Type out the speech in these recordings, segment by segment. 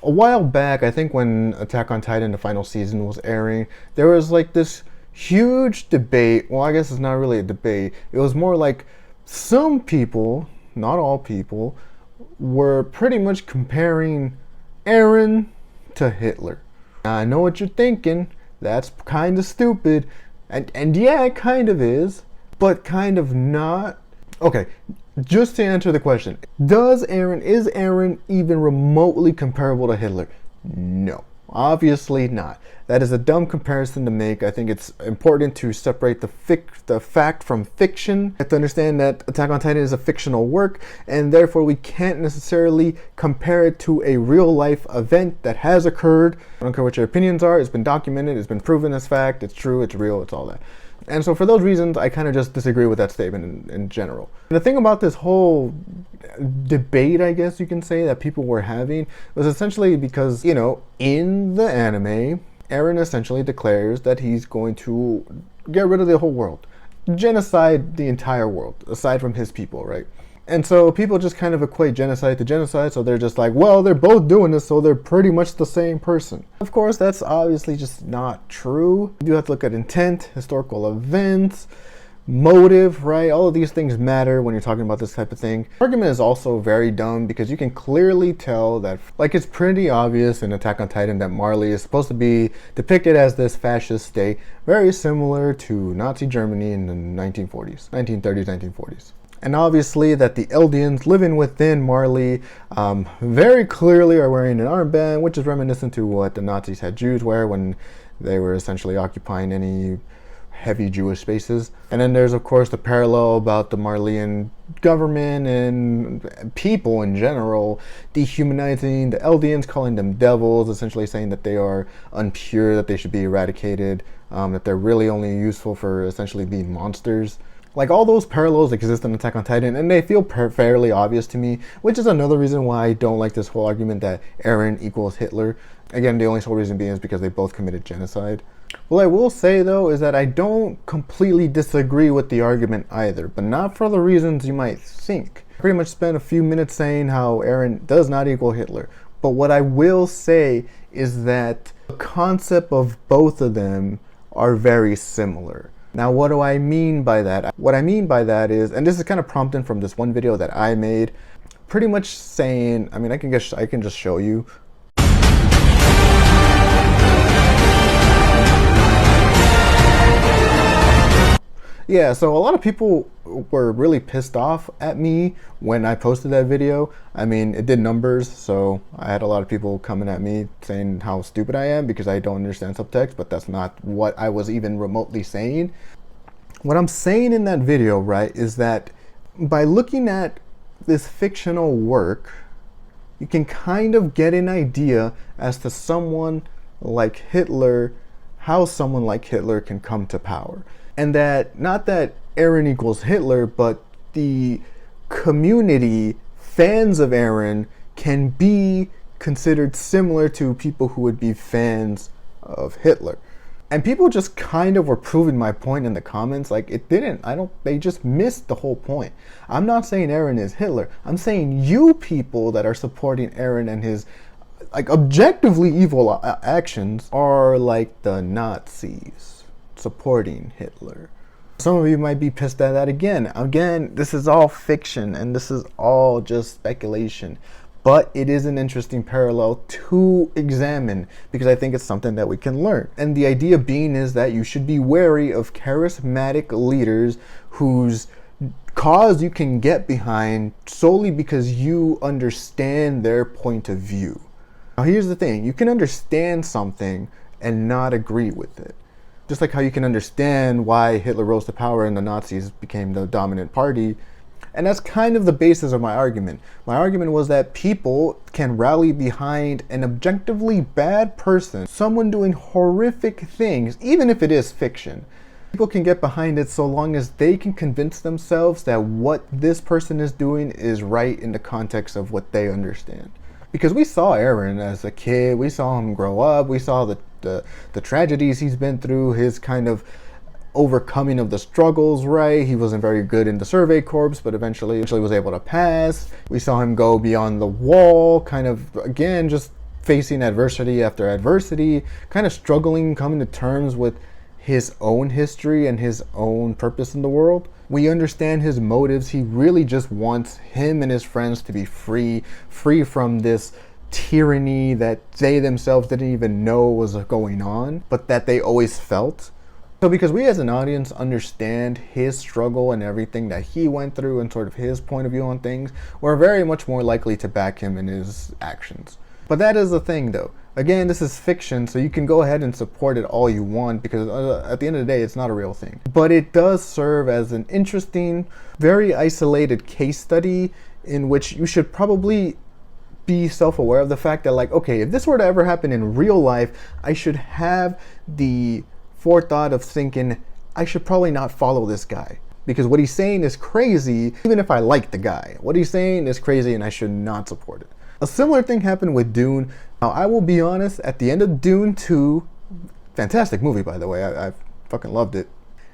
A while back, I think when Attack on Titan, the final season, was airing, there was like this huge debate. Well, I guess it's not really a debate. It was more like some people, not all people, were pretty much comparing Eren to Hitler. Now, I know what you're thinking. That's kind of stupid. And yeah, it kind of is, but kind of not. Okay, just to answer the question, is Eren even remotely comparable to Hitler? No, obviously not. That is a dumb comparison to make. I think it's important to separate the fact from fiction. You have to understand that Attack on Titan is a fictional work, and therefore we can't necessarily compare it to a real life event that has occurred. I don't care what your opinions are, it's been documented, it's been proven as fact, it's true, it's real, it's all that. And so for those reasons, I kind of just disagree with that statement in general. And the thing about this whole debate, I guess you can say, that people were having was essentially because, you know, in the anime, Eren essentially declares that he's going to get rid of the whole world. Genocide the entire world, aside from his people, right? And so people just kind of equate genocide to genocide, so they're just like, well, they're both doing this, so they're pretty much the same person. Of course, that's obviously just not true. You do have to look at intent, historical events, motive, right? All of these things matter when you're talking about this type of thing. The argument is also very dumb because you can clearly tell that, like, it's pretty obvious in Attack on Titan that Marley is supposed to be depicted as this fascist state, very similar to Nazi Germany in the 1940s, 1930s, 1940s. And obviously that the Eldians living within Marley very clearly are wearing an armband, which is reminiscent to what the Nazis had Jews wear when they were essentially occupying any heavy Jewish spaces. And then there's of course the parallel about the Marleyan government and people in general dehumanizing the Eldians, calling them devils, essentially saying that they are unpure, that they should be eradicated, that they're really only useful for essentially being monsters. Like, all those parallels exist in Attack on Titan, and they feel fairly obvious to me, which is another reason why I don't like this whole argument that Eren equals Hitler. Again, the only sole reason being is because they both committed genocide. What I will say, though, is that I don't completely disagree with the argument either, but not for the reasons you might think. I pretty much spent a few minutes saying how Eren does not equal Hitler, but what I will say is that the concept of both of them are very similar. Now, what do I mean by that? What I mean by that is, and this is kind of prompted from this one video that I made, pretty much saying, I mean, I can just show you. Yeah, so a lot of people were really pissed off at me when I posted that video. I mean, it did numbers, so I had a lot of people coming at me saying how stupid I am because I don't understand subtext, but that's not what I was even remotely saying. What I'm saying in that video, right, is that by looking at this fictional work, you can kind of get an idea as to someone like Hitler, how someone like Hitler can come to power. And that, not that Eren equals Hitler, but the community, fans of Eren, can be considered similar to people who would be fans of Hitler. And people just kind of were proving my point in the comments. Like, they just missed the whole point. I'm not saying Eren is Hitler. I'm saying you people that are supporting Eren and his, like, objectively evil actions are like the Nazis supporting Hitler. Some of you might be pissed at that again. Again, this is all fiction and this is all just speculation. But it is an interesting parallel to examine because I think it's something that we can learn. And the idea being is that you should be wary of charismatic leaders whose cause you can get behind solely because you understand their point of view. Now, here's the thing. You can understand something and not agree with it. Just like how you can understand why Hitler rose to power and the Nazis became the dominant party. And that's kind of the basis of my argument. My argument was that people can rally behind an objectively bad person, someone doing horrific things, even if it is fiction. People can get behind it so long as they can convince themselves that what this person is doing is right in the context of what they understand. Because we saw Eren as a kid, we saw him grow up, we saw the tragedies he's been through, his kind of overcoming of the struggles, right? He wasn't very good in the Survey Corps, but eventually was able to pass. We saw him go beyond the wall, kind of, again, just facing adversity after adversity, kind of struggling, coming to terms with his own history and his own purpose in the world. We understand his motives. He really just wants him and his friends to be free from this tyranny that they themselves didn't even know was going on, but that they always felt. So because we as an audience understand his struggle and everything that he went through and sort of his point of view on things, we're very much more likely to back him in his actions. But that is the thing though. Again, this is fiction, so you can go ahead and support it all you want because at the end of the day, it's not a real thing. But it does serve as an interesting, very isolated case study in which you should probably be self-aware of the fact that, like, okay, if this were to ever happen in real life, I should have the forethought of thinking, I should probably not follow this guy. Because what he's saying is crazy, even if I like the guy. What he's saying is crazy and I should not support it. A similar thing happened with Dune. Now, I will be honest, at the end of Dune 2, fantastic movie, by the way, I fucking loved it.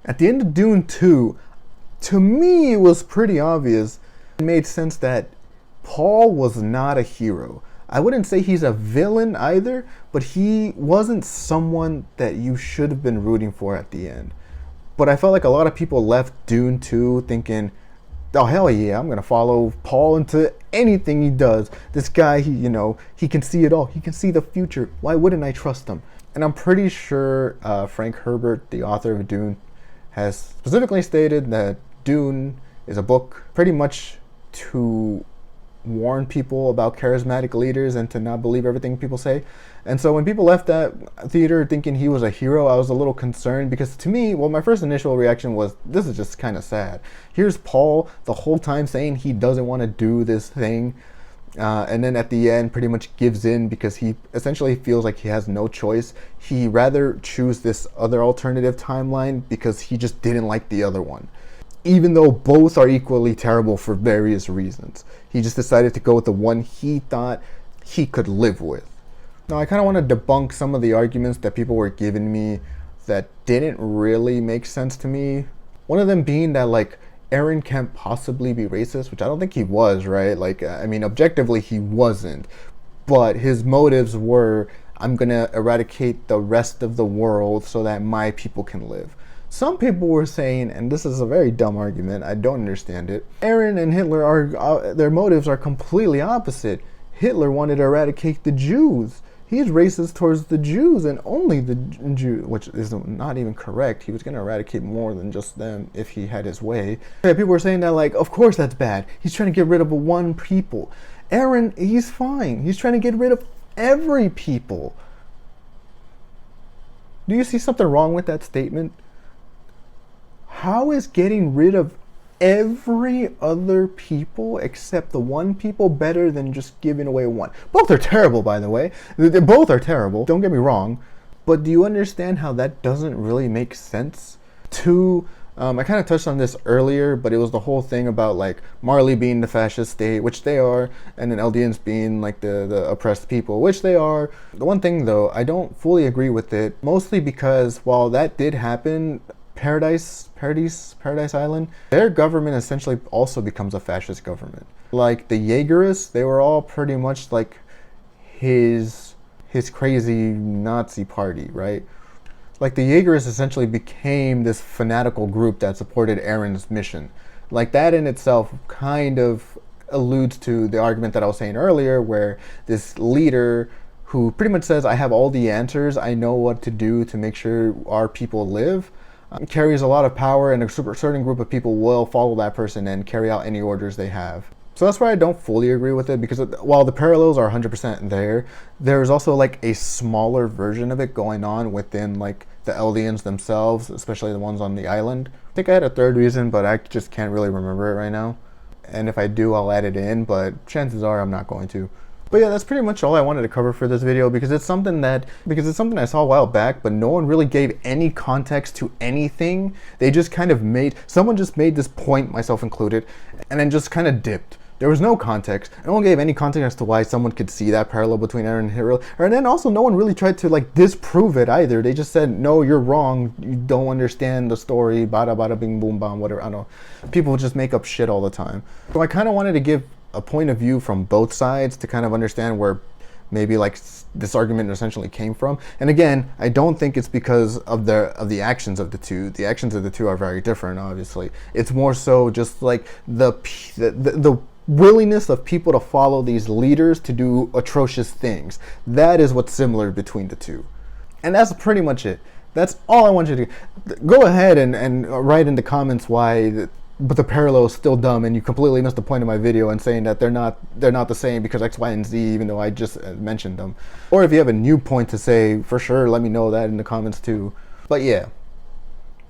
At the end of Dune 2, to me, it was pretty obvious. It made sense that Paul was not a hero. I wouldn't say he's a villain either, but he wasn't someone that you should have been rooting for at the end. But I felt like a lot of people left Dune 2 thinking, oh hell yeah, I'm gonna follow Paul into anything he does. This guy, he can see it all. He can see the future. Why wouldn't I trust him? And I'm pretty sure Frank Herbert, the author of Dune, has specifically stated that Dune is a book pretty much to warn people about charismatic leaders and to not believe everything people say. And so when people left that theater thinking he was a hero, I was a little concerned because to me, well, my first initial reaction was, this is just kind of sad. Here's Paul the whole time saying he doesn't want to do this thing. And then at the end pretty much gives in because he essentially feels like he has no choice. He rather choose this other alternative timeline because he just didn't like the other one. Even though both are equally terrible for various reasons. He just decided to go with the one he thought he could live with. Now, I kind of want to debunk some of the arguments that people were giving me that didn't really make sense to me. One of them being that, like, Eren can't possibly be racist, which I don't think he was, right? Like, I mean, objectively, he wasn't. But his motives were, I'm going to eradicate the rest of the world so that my people can live. Some people were saying, and this is a very dumb argument, I don't understand it, Eren and Hitler are, their motives are completely opposite. Hitler wanted to eradicate the Jews. He's racist towards the Jews and only the Jews, which is not even correct. He was going to eradicate more than just them if he had his way. Yeah, people were saying that, like, of course that's bad. He's trying to get rid of one people. Eren, he's fine. He's trying to get rid of every people. Do you see something wrong with that statement? How is getting rid of every other people except the one people better than just giving away one? Both are terrible, by the way. They both are terrible, don't get me wrong. But do you understand how that doesn't really make sense? I kind of touched on this earlier, but it was the whole thing about, like, Marley being the fascist state, which they are, and then Eldians being, like, the oppressed people, which they are. The one thing, though, I don't fully agree with it, mostly because while that did happen, Paradise Island, their government essentially also becomes a fascist government. Like the Jaegerists, they were all pretty much like his crazy Nazi party, right? Like the Jaegerists essentially became this fanatical group that supported Eren's mission. Like that in itself kind of alludes to the argument that I was saying earlier, where this leader who pretty much says, I have all the answers, I know what to do to make sure our people live, carries a lot of power, and a certain group of people will follow that person and carry out any orders they have. So that's why I don't fully agree with it, because while the parallels are 100% there, there's also like a smaller version of it going on within like the Eldians themselves, especially the ones on the island. I think I had a third reason, but I just can't really remember it right now. And if I do, I'll add it in, but chances are I'm not going to. But yeah, that's pretty much all I wanted to cover for this video because it's something I saw a while back, but no one really gave any context to anything. They just kind of someone just made this point, myself included, and then just kind of dipped. There was no context. No one gave any context as to why someone could see that parallel between Eren and Hitler. And then also no one really tried to like disprove it either. They just said, no, you're wrong. You don't understand the story. Bada bada bing boom bam, whatever. I don't know. People just make up shit all the time. So I kind of wanted to give a point of view from both sides to kind of understand where maybe like this argument essentially came from. And again, I don't think it's because of the actions of the two. The actions of the two are very different, obviously. It's more so just like the willingness of people to follow these leaders to do atrocious things. That is what's similar between the two. And that's pretty much it. That's all I want you to do. Go ahead and write in the comments why but the parallel is still dumb and you completely missed the point of my video and saying that they're not the same because X, Y, and Z, even though I just mentioned them. Or if you have a new point to say, for sure, let me know that in the comments too. But yeah,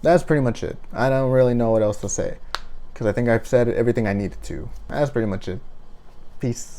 that's pretty much it. I don't really know what else to say because I think I've said everything I needed to. That's pretty much it. Peace.